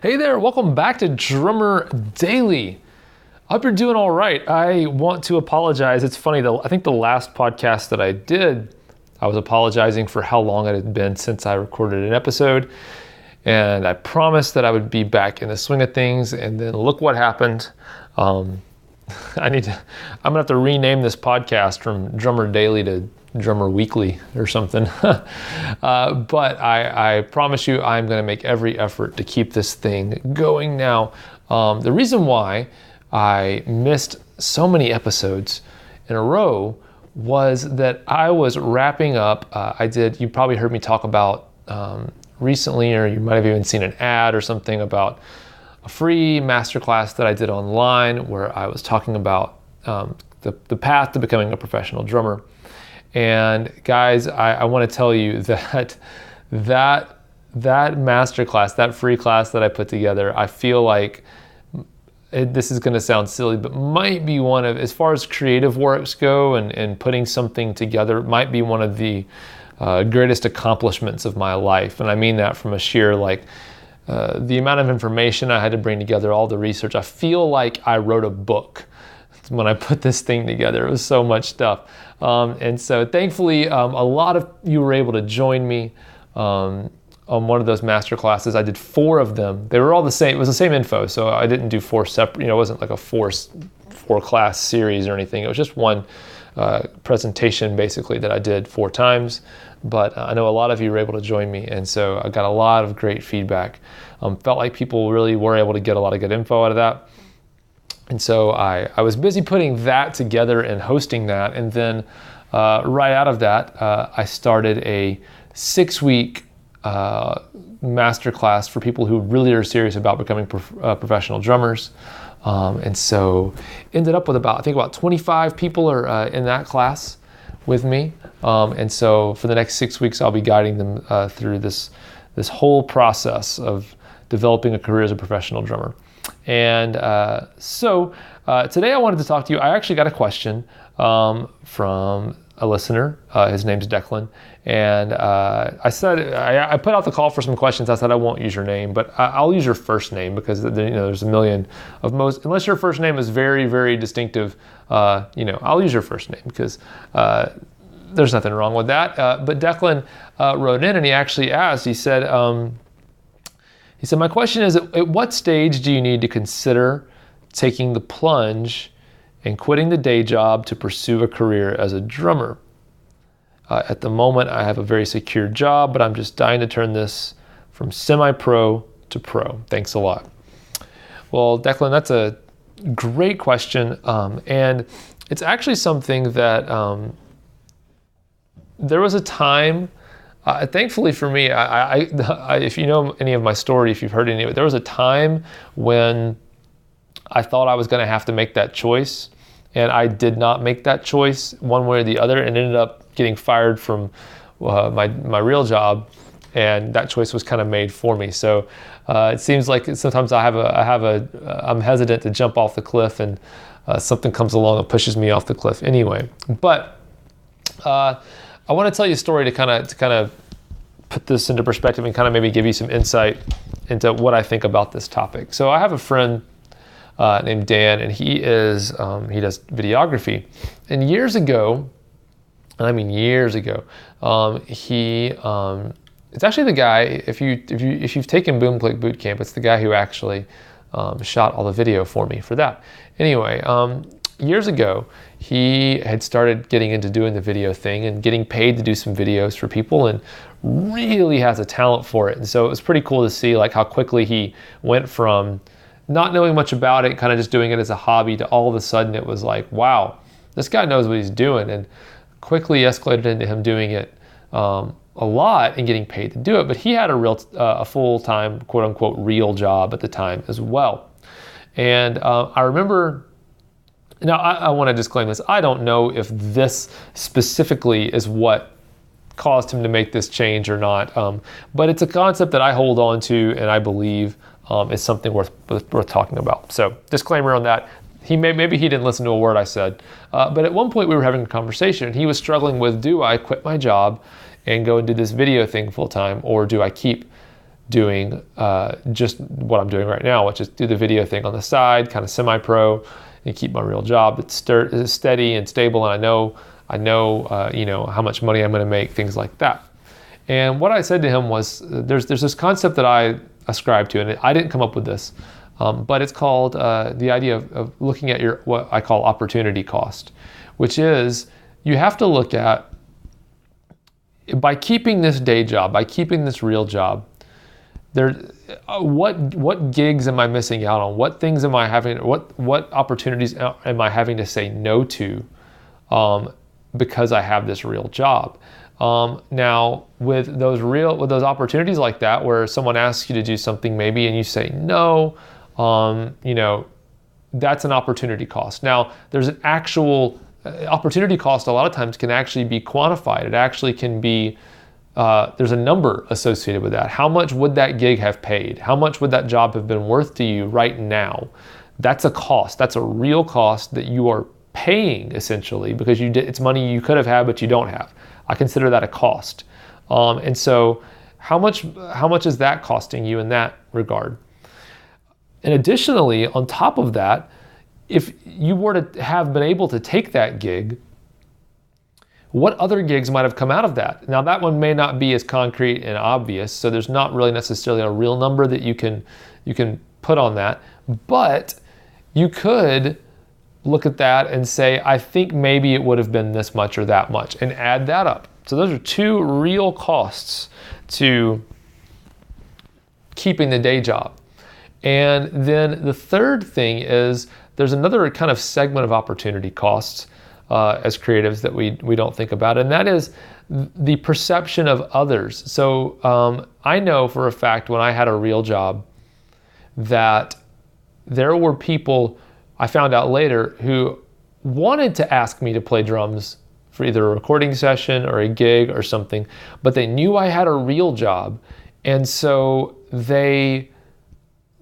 Hey there, welcome back to Drummer Daily. I hope you're doing all right. I want to apologize. It's funny, though. I think the last podcast that I did, I was apologizing for how long it had been since I recorded an episode. And I promised that I would be back in the swing of things. And then look what happened. I'm gonna have to rename this podcast from Drummer Daily to Drummer Weekly or something. But I promise you I'm going to make every effort to keep this thing going now. The reason why I missed so many episodes in a row was that I was wrapping up. You probably heard me talk about recently, or you might have even seen an ad or something about a free masterclass that I did online where I was talking about the path to becoming a professional drummer. And guys, I want to tell you that masterclass, that free class that I put together, I feel like this is going to sound silly, but might be one of, as far as creative works go and putting something together, might be one of the greatest accomplishments of my life. And I mean that from a sheer the amount of information I had to bring together, all the research. I feel like I wrote a book when I put this thing together. It was so much stuff. And so thankfully, a lot of you were able to join me on one of those master classes. I did 4 of them. They were all the same. It was the same info. So I didn't do 4 separate, it wasn't like a four class series or anything. It was just one presentation basically that I did 4 times. But I know a lot of you were able to join me. And so I got a lot of great feedback. Felt like people really were able to get a lot of good info out of that. And so I was busy putting that together and hosting that. And then right out of that, I started a 6-week masterclass for people who really are serious about becoming professional drummers. And so ended up with about 25 people are in that class with me. And so for the next 6 weeks, I'll be guiding them through this whole process of developing a career as a professional drummer. And so today I wanted to talk to you. I actually got a question from a listener. His name's Declan. And I said, I put out the call for some questions. I said, I won't use your name, but I'll use your first name because there's a million of most, unless your first name is very, very distinctive, I'll use your first name because there's nothing wrong with that. But Declan wrote in and he actually asked, he said, my question is, at what stage do you need to consider taking the plunge and quitting the day job to pursue a career as a drummer? At the moment, I have a very secure job, but I'm just dying to turn this from semi-pro to pro. Thanks a lot. Well, Declan, that's a great question. And it's actually something that there was a time. Thankfully for me, if you know any of my story, if you've heard any of it, there was a time when I thought I was going to have to make that choice, and I did not make that choice one way or the other, and ended up getting fired from my real job, and that choice was kind of made for me. So it seems like sometimes I'm hesitant to jump off the cliff, and something comes along and pushes me off the cliff anyway. But I want to tell you a story to kind of put this into perspective and kind of maybe give you some insight into what I think about this topic. So I have a friend named Dan, and he does videography. And years ago, it's actually the guy. If you've taken Boom Click Boot Camp, it's the guy who actually shot all the video for me for that. Anyway. Years ago, he had started getting into doing the video thing and getting paid to do some videos for people, and really has a talent for it. And so it was pretty cool to see how quickly he went from not knowing much about it, kind of just doing it as a hobby, to all of a sudden it was like, wow, this guy knows what he's doing, and quickly escalated into him doing it a lot and getting paid to do it. But he had a full-time, quote unquote, real job at the time as well. And I remember. Now, I want to disclaim this. I don't know if this specifically is what caused him to make this change or not, but it's a concept that I hold on to and I believe is something worth talking about. So, disclaimer on that. Maybe he didn't listen to a word I said, but at one point we were having a conversation, and he was struggling with, do I quit my job and go and do this video thing full time, or do I keep doing just what I'm doing right now, which is do the video thing on the side, kind of semi-pro, and keep my real job that's steady and stable, and I know how much money I'm going to make, things like that. And what I said to him was, there's this concept that I ascribe to, and I didn't come up with this, but it's called the idea of looking at what I call opportunity cost, which is you have to look at, by keeping this day job, by keeping this real job, what gigs am I missing out on? What things am I having? What opportunities am I having to say no to because I have this real job? Now, with those opportunities like that, where someone asks you to do something maybe and you say no, that's an opportunity cost. Now, there's an actual opportunity cost. A lot of times can actually be quantified. It actually can be. There's a number associated with that. How much would that gig have paid? How much would that job have been worth to you right now? That's a cost. That's a real cost that you are paying, essentially, because it's money you could have had but you don't have. I consider that a cost. And so how much is that costing you in that regard? And additionally, on top of that, if you were to have been able to take that gig, what other gigs might have come out of that? Now, that one may not be as concrete and obvious, so there's not really necessarily a real number that you can put on that, but you could look at that and say, I think maybe it would have been this much or that much, and add that up. So those are two real costs to keeping the day job. And then the third thing is there's another kind of segment of opportunity costs as creatives that we don't think about, and that is the perception of others. So I know for a fact when I had a real job that there were people, I found out later, who wanted to ask me to play drums for either a recording session or a gig or something, but they knew I had a real job, and so they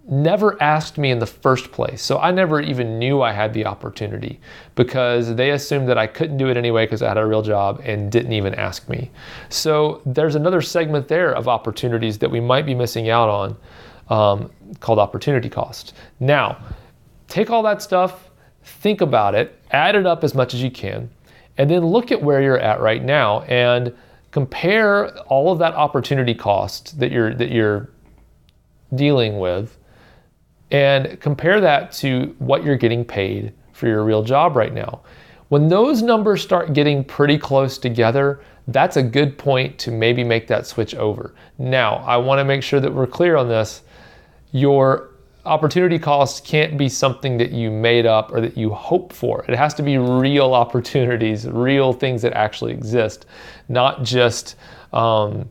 never asked me in the first place. So I never even knew I had the opportunity because they assumed that I couldn't do it anyway because I had a real job and didn't even ask me. So there's another segment there of opportunities that we might be missing out on called opportunity cost. Now, take all that stuff, think about it, add it up as much as you can, and then look at where you're at right now and compare all of that opportunity cost that you're dealing with, and compare that to what you're getting paid for your real job right now. When those numbers start getting pretty close together, that's a good point to maybe make that switch over. Now, I want to make sure that we're clear on this. Your opportunity costs can't be something that you made up or that you hope for. It has to be real opportunities, real things that actually exist, not just, man,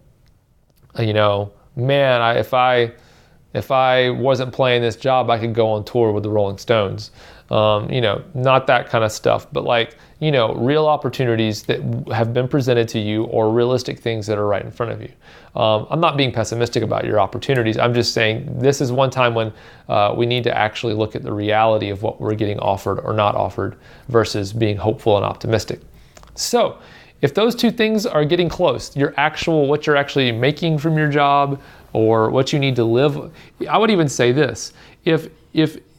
if I wasn't playing this job, I could go on tour with the Rolling Stones. Not that kind of stuff, but real opportunities that have been presented to you or realistic things that are right in front of you. I'm not being pessimistic about your opportunities. I'm just saying this is one time when we need to actually look at the reality of what we're getting offered or not offered versus being hopeful and optimistic. So if those two things are getting close, what you're actually making from your job or what you need to live, I would even say this, if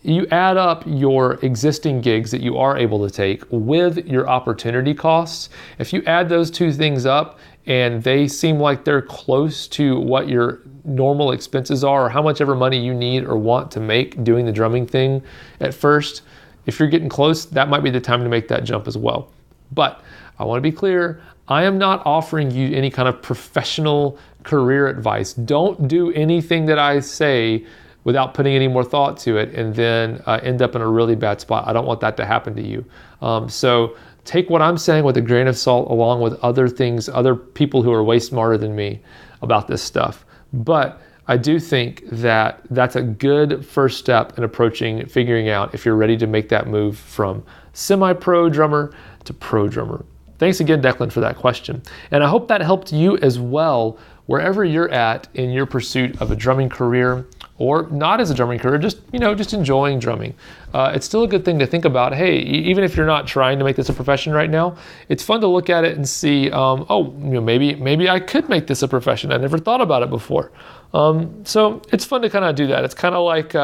you add up your existing gigs that you are able to take with your opportunity costs, if you add those two things up and they seem like they're close to what your normal expenses are or how much ever money you need or want to make doing the drumming thing at first, if you're getting close, that might be the time to make that jump as well. But I want to be clear, I am not offering you any kind of professional career advice. Don't do anything that I say without putting any more thought to it and then end up in a really bad spot. I don't want that to happen to you. So take what I'm saying with a grain of salt along with other things, other people who are way smarter than me about this stuff. But I do think that that's a good first step in figuring out if you're ready to make that move from semi-pro drummer to pro drummer. Thanks again, Declan, for that question. And I hope that helped you as well wherever you're at in your pursuit of a drumming career, or not as a drumming career, just, you know, just enjoying drumming. It's still a good thing to think about. Hey, even if you're not trying to make this a profession right now, it's fun to look at it and see, oh, you know, maybe I could make this a profession. I never thought about it before. So it's fun to kind of do that. It's kind of like,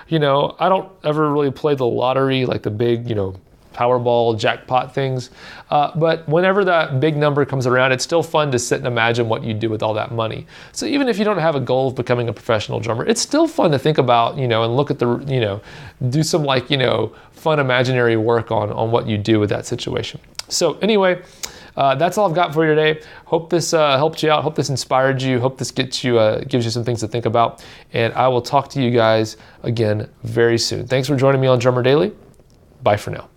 you know, I don't ever really play the lottery, like the big, you know, Powerball, jackpot things. But whenever that big number comes around, it's still fun to sit and imagine what you do with all that money. So even if you don't have a goal of becoming a professional drummer, it's still fun to think about, you know, and look at the, you know, do some like, you know, fun imaginary work on what you do with that situation. So anyway, that's all I've got for you today. Hope this helped you out. Hope this inspired you. Hope this gives you some things to think about. And I will talk to you guys again very soon. Thanks for joining me on Drummer Daily. Bye for now.